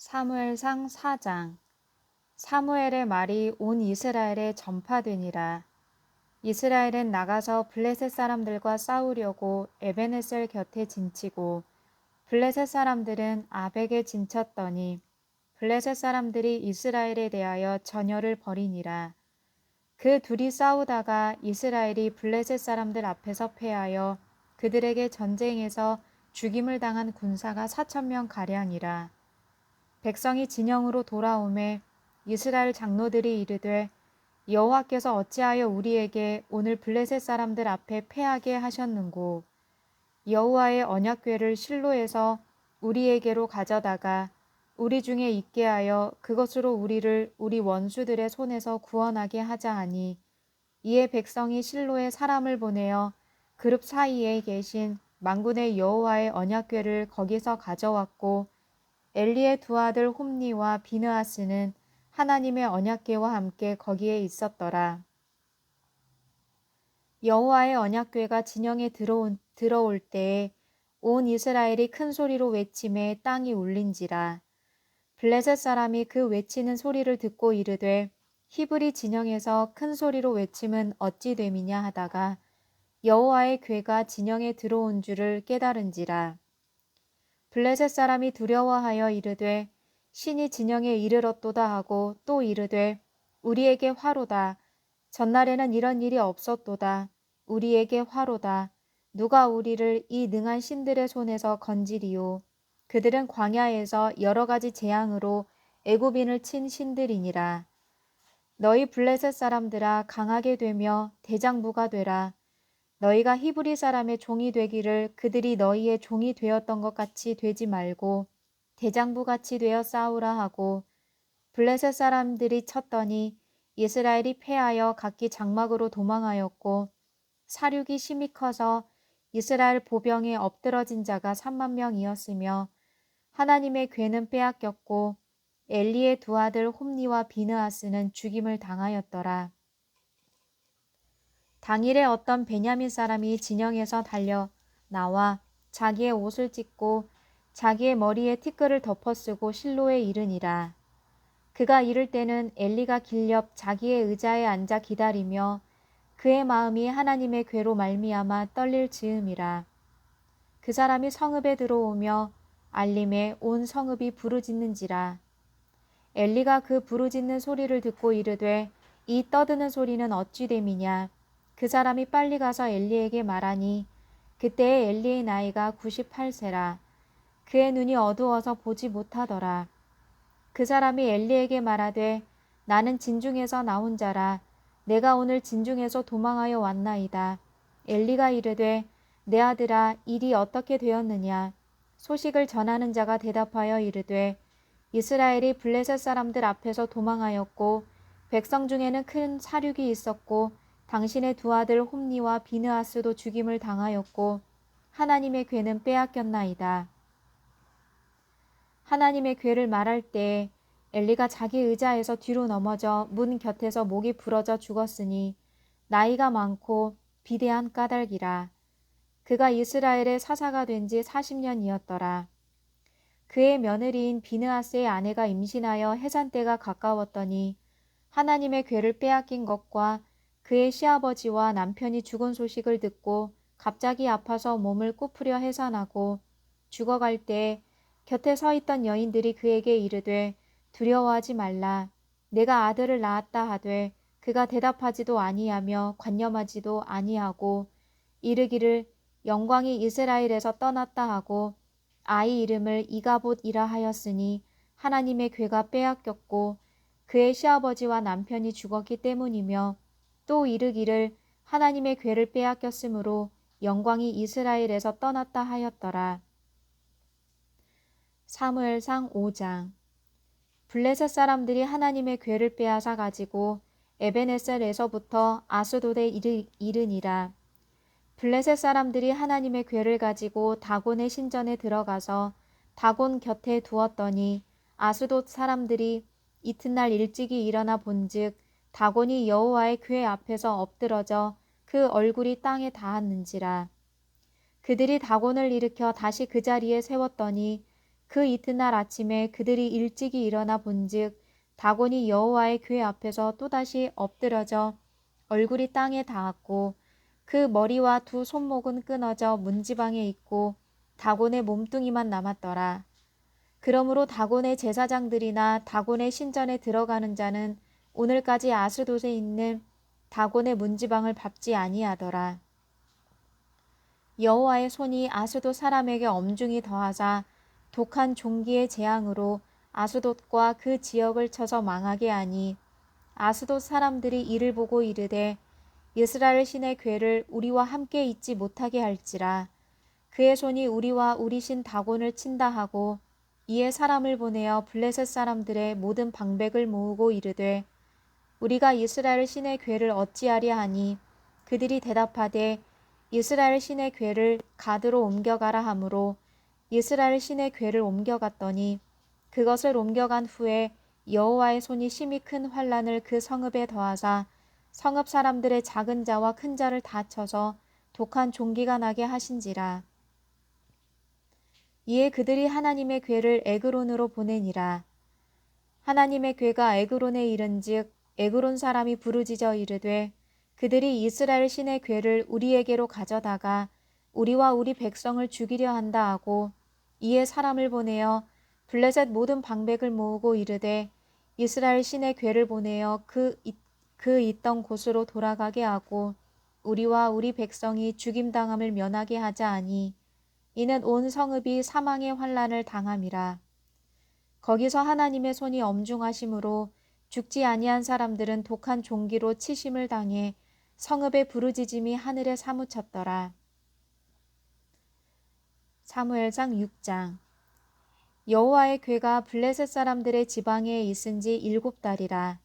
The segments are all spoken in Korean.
사무엘상 4장. 사무엘의 말이 온 이스라엘에 전파되니라. 이스라엘은 나가서 블레셋 사람들과 싸우려고 에베네셀 곁에 진치고 블레셋 사람들은 아벡에 진쳤더니 블레셋 사람들이 이스라엘에 대하여 전열을 벌이니라. 그 둘이 싸우다가 이스라엘이 블레셋 사람들 앞에서 패하여 그들에게 전쟁에서 죽임을 당한 군사가 4,000명 가량이라. 백성이 진영으로 돌아오매 이스라엘 장로들이 이르되 여호와께서 어찌하여 우리에게 오늘 블레셋 사람들 앞에 패하게 하셨는고 여호와의 언약궤를 실로에서 우리에게로 가져다가 우리 중에 있게 하여 그것으로 우리를 우리 원수들의 손에서 구원하게 하자 하니 이에 백성이 실로에 사람을 보내어 그룹 사이에 계신 만군의 여호와의 언약궤를 거기서 가져왔고 엘리의 두 아들 홈니와 비느하스는 하나님의 언약궤와 함께 거기에 있었더라. 여호와의 언약궤가 진영에 들어올 때에 온 이스라엘이 큰 소리로 외치매 땅이 울린지라. 블레셋 사람이 그 외치는 소리를 듣고 이르되 히브리 진영에서 큰 소리로 외침은 어찌 됨이냐 하다가 여호와의 궤가 진영에 들어온 줄을 깨달은지라. 블레셋 사람이 두려워하여 이르되 신이 진영에 이르렀도다 하고 또 이르되 우리에게 화로다. 전날에는 이런 일이 없었도다. 우리에게 화로다. 누가 우리를 이 능한 신들의 손에서 건지리요. 그들은 광야에서 여러 가지 재앙으로 애굽인을 친 신들이니라. 너희 블레셋 사람들아 강하게 되며 대장부가 되라. 너희가 히브리 사람의 종이 되기를 그들이 너희의 종이 되었던 것 같이 되지 말고 대장부같이 되어 싸우라 하고 블레셋 사람들이 쳤더니 이스라엘이 패하여 각기 장막으로 도망하였고 사륙이 심히 커서 이스라엘 보병에 엎드러진 자가 3만 명이었으며 하나님의 궤는 빼앗겼고 엘리의 두 아들 홈니와 비느하스는 죽임을 당하였더라. 당일에 어떤 베냐민 사람이 진영에서 달려 나와 자기의 옷을 찢고 자기의 머리에 티끌을 덮어쓰고 실로에 이르니라. 그가 이를 때는 엘리가 길 옆 자기의 의자에 앉아 기다리며 그의 마음이 하나님의 궤로 말미암아 떨릴 즈음이라. 그 사람이 성읍에 들어오며 알림에 온 성읍이 부르짖는지라. 엘리가 그 부르짖는 소리를 듣고 이르되 이 떠드는 소리는 어찌 됨이냐. 그 사람이 빨리 가서 엘리에게 말하니 그때에 엘리의 나이가 98세라. 그의 눈이 어두워서 보지 못하더라. 그 사람이 엘리에게 말하되 나는 진중에서 나온 자라. 내가 오늘 진중에서 도망하여 왔나이다. 엘리가 이르되 내 아들아 일이 어떻게 되었느냐. 소식을 전하는 자가 대답하여 이르되 이스라엘이 블레셋 사람들 앞에서 도망하였고 백성 중에는 큰 사륙이 있었고 당신의 두 아들 홈니와 비느하스도 죽임을 당하였고 하나님의 궤는 빼앗겼나이다. 하나님의 궤를 말할 때에 엘리가 자기 의자에서 뒤로 넘어져 문 곁에서 목이 부러져 죽었으니 나이가 많고 비대한 까닭이라. 그가 이스라엘의 사사가 된 지 40년이었더라. 그의 며느리인 비느하스의 아내가 임신하여 해산 때가 가까웠더니 하나님의 궤를 빼앗긴 것과 그의 시아버지와 남편이 죽은 소식을 듣고 갑자기 아파서 몸을 꾸프려 해산하고 죽어갈 때 곁에 서 있던 여인들이 그에게 이르되 두려워하지 말라. 내가 아들을 낳았다 하되 그가 대답하지도 아니하며 관념하지도 아니하고 이르기를 영광이 이스라엘에서 떠났다 하고 아이 이름을 이가봇이라 하였으니 하나님의 궤가 빼앗겼고 그의 시아버지와 남편이 죽었기 때문이며 또 이르기를 하나님의 궤를 빼앗겼으므로 영광이 이스라엘에서 떠났다 하였더라. 사무엘상 5장. 블레셋 사람들이 하나님의 궤를 빼앗아 가지고 에베네셀에서부터 아스돗에 이르니라. 블레셋 사람들이 하나님의 궤를 가지고 다곤의 신전에 들어가서 다곤 곁에 두었더니 아스돗 사람들이 이튿날 일찍이 일어나 본즉 다곤이 여호와의 궤 앞에서 엎드러져 그 얼굴이 땅에 닿았는지라. 그들이 다곤을 일으켜 다시 그 자리에 세웠더니 그 이튿날 아침에 그들이 일찍이 일어나 본즉 다곤이 여호와의 궤 앞에서 또다시 엎드러져 얼굴이 땅에 닿았고 그 머리와 두 손목은 끊어져 문지방에 있고 다곤의 몸뚱이만 남았더라. 그러므로 다곤의 제사장들이나 다곤의 신전에 들어가는 자는 오늘까지 아스돗에 있는 다곤의 문지방을 밟지 아니하더라. 여호와의 손이 아스돗 사람에게 엄중히 더하사 독한 종기의 재앙으로 아스돗과 그 지역을 쳐서 망하게 하니 아스돗 사람들이 이를 보고 이르되 이스라엘 신의 궤를 우리와 함께 있지 못하게 할지라. 그의 손이 우리와 우리 신 다곤을 친다 하고 이에 사람을 보내어 블레셋 사람들의 모든 방백을 모으고 이르되 우리가 이스라엘 신의 궤를 어찌하랴 하니 그들이 대답하되 이스라엘 신의 궤를 가드로 옮겨가라 하므로 이스라엘 신의 궤를 옮겨갔더니 그것을 옮겨간 후에 여호와의 손이 심히 큰 환란을 그 성읍에 더하사 성읍 사람들의 작은 자와 큰 자를 다 쳐서 독한 종기가 나게 하신지라. 이에 그들이 하나님의 궤를 에그론으로 보내니라. 하나님의 궤가 에그론에 이른즉 에그론 사람이 부르짖어 이르되 그들이 이스라엘 신의 궤를 우리에게로 가져다가 우리와 우리 백성을 죽이려 한다 하고 이에 사람을 보내어 블레셋 모든 방백을 모으고 이르되 이스라엘 신의 궤를 보내어 그 있던 곳으로 돌아가게 하고 우리와 우리 백성이 죽임당함을 면하게 하자 하니 이는 온 성읍이 사망의 환란을 당함이라. 거기서 하나님의 손이 엄중하심으로 죽지 아니한 사람들은 독한 종기로 치심을 당해 성읍의 부르짖음이 하늘에 사무쳤더라. 사무엘상 6장. 여호와의 궤가 블레셋 사람들의 지방에 있은 지 7달이라.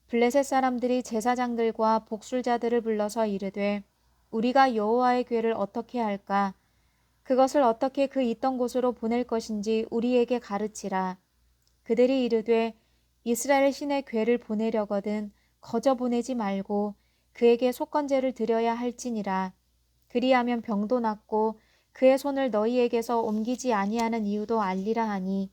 블레셋 사람들이 제사장들과 복술자들을 불러서 이르되 우리가 여호와의 궤를 어떻게 할까? 그것을 어떻게 그 있던 곳으로 보낼 것인지 우리에게 가르치라. 그들이 이르되 이스라엘 신의 궤를 보내려거든 거저 보내지 말고 그에게 속건제를 드려야 할지니라. 그리하면 병도 낫고 그의 손을 너희에게서 옮기지 아니하는 이유도 알리라 하니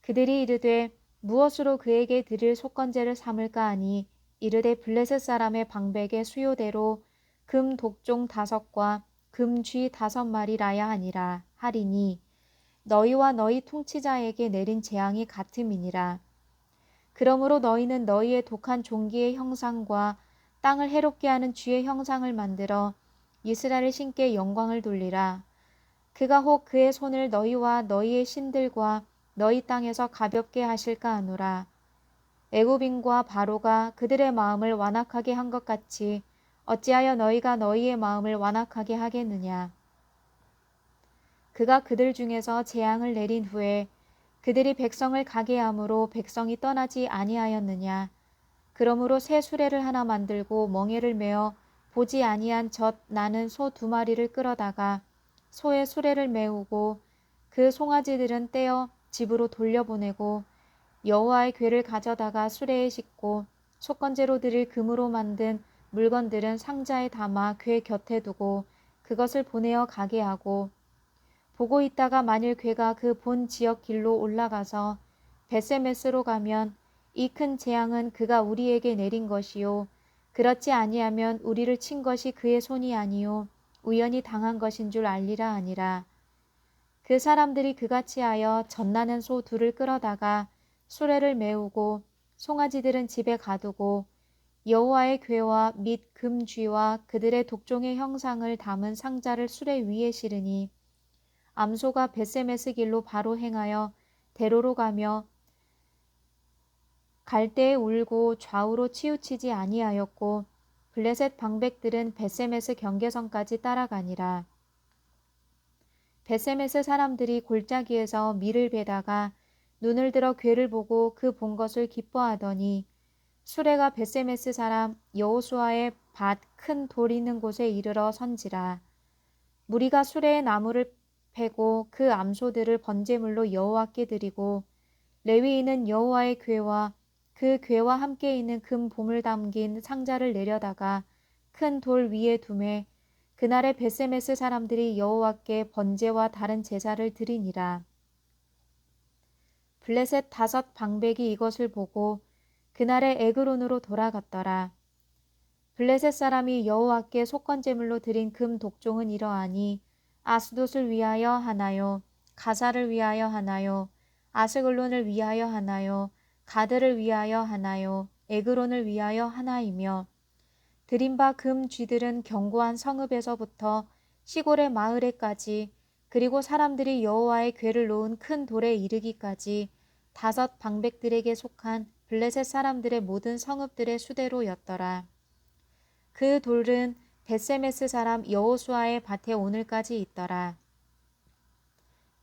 그들이 이르되 무엇으로 그에게 드릴 속건제를 삼을까 하니 이르되 블레셋 사람의 방백의 수요대로 금 독종 5과 금 쥐 5마리라야 하니라 하리니 너희와 너희 통치자에게 내린 재앙이 같음이니라. 그러므로 너희는 너희의 독한 종기의 형상과 땅을 해롭게 하는 쥐의 형상을 만들어 이스라엘 신께 영광을 돌리라. 그가 혹 그의 손을 너희와 너희의 신들과 너희 땅에서 가볍게 하실까 하노라. 애굽인과 바로가 그들의 마음을 완악하게 한 것 같이 어찌하여 너희가 너희의 마음을 완악하게 하겠느냐. 그가 그들 중에서 재앙을 내린 후에 그들이 백성을 가게 함으로 백성이 떠나지 아니하였느냐. 그러므로 새 수레를 하나 만들고 멍에를 메어 보지 아니한 젖 나는 소 2마리를 끌어다가 소의 수레를 메우고 그 송아지들은 떼어 집으로 돌려보내고 여호와의 궤를 가져다가 수레에 싣고 속건제로 드릴 금으로 만든 물건들은 상자에 담아 궤 곁에 두고 그것을 보내어 가게 하고 보고 있다가 만일 궤가 그 본 지역 길로 올라가서 베세메스로 가면 이 큰 재앙은 그가 우리에게 내린 것이요 그렇지 아니하면 우리를 친 것이 그의 손이 아니요 우연히 당한 것인 줄 알리라 하니라. 그 사람들이 그같이 하여 젖나는 소 2를 끌어다가 수레를 메우고 송아지들은 집에 가두고 여호와의 궤와 및 금쥐와 그들의 독종의 형상을 담은 상자를 수레 위에 실으니 암소가 베세메스 길로 바로 행하여 대로로 가며 갈대에 울고 좌우로 치우치지 아니하였고 블레셋 방백들은 베세메스 경계선까지 따라가니라. 베세메스 사람들이 골짜기에서 밀을 베다가 눈을 들어 궤를 보고 그 본 것을 기뻐하더니 수레가 베세메스 사람 여호수아의 밭 큰 돌 있는 곳에 이르러 선지라. 무리가 수레에 나무를 패고 그 암소들을 번제물로 여호와께 드리고 레위인은 여호와의 궤와 그 궤와 함께 있는 금 보물 담긴 상자를 내려다가 큰 돌 위에 두매 그날에 베세메스 사람들이 여호와께 번제와 다른 제사를 드리니라. 블레셋 5방백이 이것을 보고 그날에 에그론으로 돌아갔더라. 블레셋 사람이 여호와께 속건제물로 드린 금 독종은 이러하니 아스돗을 위하여 하나요, 가사를 위하여 하나요, 아스글론을 위하여 하나요, 가드를 위하여 하나요, 에그론을 위하여 하나이며, 드린 바 금 쥐들은 견고한 성읍에서부터 시골의 마을에까지, 그리고 사람들이 여호와의 궤를 놓은 큰 돌에 이르기까지 5방백들에게 속한 블레셋 사람들의 모든 성읍들의 수대로였더라. 그 돌은 벳세메스 사람 여호수아의 밭에 오늘까지 있더라.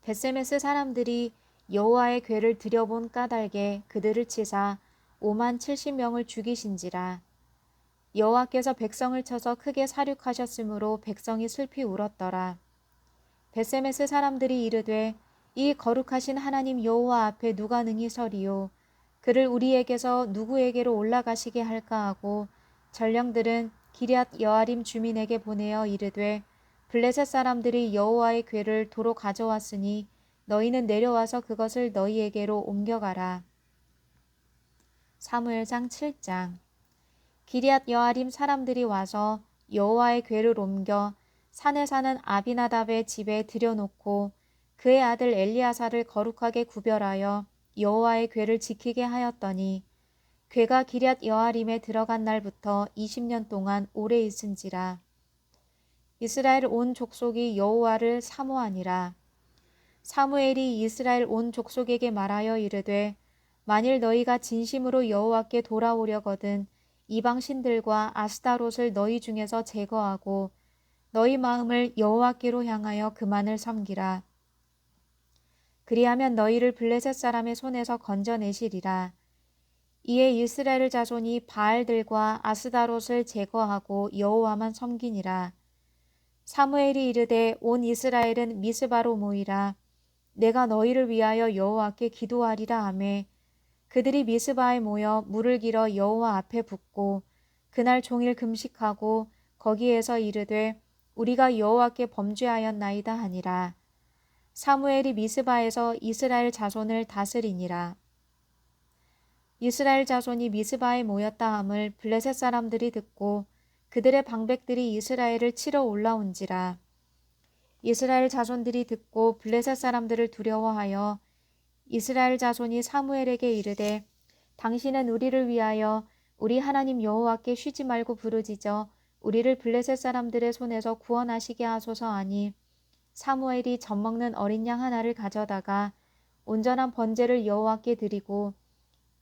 벳세메스 사람들이 여호와의 궤를 들여본 까닭에 그들을 치사 5만 70명을 죽이신지라. 여호와께서 백성을 쳐서 크게 사륙하셨으므로 백성이 슬피 울었더라. 벳세메스 사람들이 이르되 이 거룩하신 하나님 여호와 앞에 누가 능히 서리요, 그를 우리에게서 누구에게로 올라가시게 할까 하고 전령들은 기럇 여아림 주민에게 보내어 이르되 블레셋 사람들이 여호와의 궤를 도로 가져왔으니 너희는 내려와서 그것을 너희에게로 옮겨가라. 사무엘상 7장. 기럇 여아림 사람들이 와서 여호와의 궤를 옮겨 산에 사는 아비나답의 집에 들여놓고 그의 아들 엘리아사를 거룩하게 구별하여 여호와의 궤를 지키게 하였더니 궤가 기럇 여아림에 들어간 날부터 20년 동안 오래 있은지라. 이스라엘 온 족속이 여호와를 사모하니라. 사무엘이 이스라엘 온 족속에게 말하여 이르되 만일 너희가 진심으로 여호와께 돌아오려거든 이방 신들과 아스타롯을 너희 중에서 제거하고 너희 마음을 여호와께로 향하여 그만을 섬기라. 그리하면 너희를 블레셋 사람의 손에서 건져내시리라. 이에 이스라엘 자손이 바알들과 아스다롯을 제거하고 여호와만 섬기니라. 사무엘이 이르되 온 이스라엘은 미스바로 모이라. 내가 너희를 위하여 여호와께 기도하리라 하매 그들이 미스바에 모여 물을 길어 여호와 앞에 붓고 그날 종일 금식하고 거기에서 이르되 우리가 여호와께 범죄하였나이다 하니라. 사무엘이 미스바에서 이스라엘 자손을 다스리니라. 이스라엘 자손이 미스바에 모였다 함을 블레셋 사람들이 듣고 그들의 방백들이 이스라엘을 치러 올라온지라. 이스라엘 자손들이 듣고 블레셋 사람들을 두려워하여 이스라엘 자손이 사무엘에게 이르되 당신은 우리를 위하여 우리 하나님 여호와께 쉬지 말고 부르짖어 우리를 블레셋 사람들의 손에서 구원하시게 하소서 하니 사무엘이 젖먹는 어린 양 하나를 가져다가 온전한 번제를 여호와께 드리고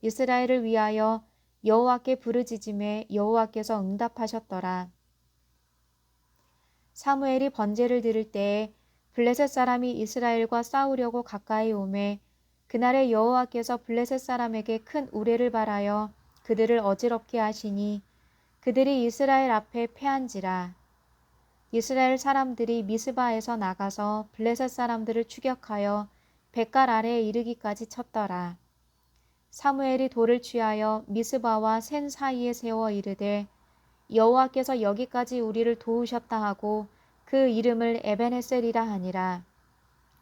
이스라엘을 위하여 여호와께 부르짖음에 여호와께서 응답하셨더라. 사무엘이 번제를 드릴 때에 블레셋 사람이 이스라엘과 싸우려고 가까이 오매 그날에 여호와께서 블레셋 사람에게 큰 우레를 발하여 그들을 어지럽게 하시니 그들이 이스라엘 앞에 패한지라. 이스라엘 사람들이 미스바에서 나가서 블레셋 사람들을 추격하여 벳갈 아래에 이르기까지 쳤더라. 사무엘이 돌을 취하여 미스바와 센 사이에 세워 이르되 여호와께서 여기까지 우리를 도우셨다 하고 그 이름을 에벤헤셀이라 하니라.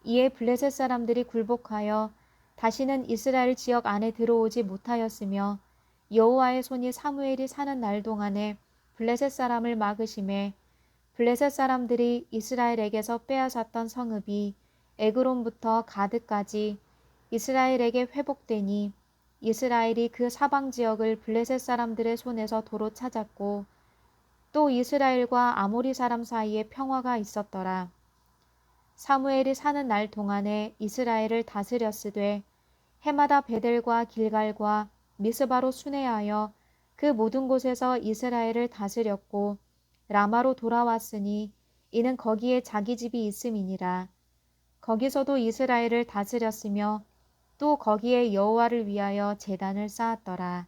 이에 블레셋 사람들이 굴복하여 다시는 이스라엘 지역 안에 들어오지 못하였으며 여호와의 손이 사무엘이 사는 날 동안에 블레셋 사람을 막으심에 블레셋 사람들이 이스라엘에게서 빼앗았던 성읍이 에그론부터 가드까지 이스라엘에게 회복되니 이스라엘이 그 사방 지역을 블레셋 사람들의 손에서 도로 찾았고 또 이스라엘과 아모리 사람 사이에 평화가 있었더라. 사무엘이 사는 날 동안에 이스라엘을 다스렸으되 해마다 베델과 길갈과 미스바로 순회하여 그 모든 곳에서 이스라엘을 다스렸고 라마로 돌아왔으니 이는 거기에 자기 집이 있음이니라. 거기서도 이스라엘을 다스렸으며 또 거기에 여호와를 위하여 제단을 쌓았더라.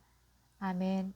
아멘.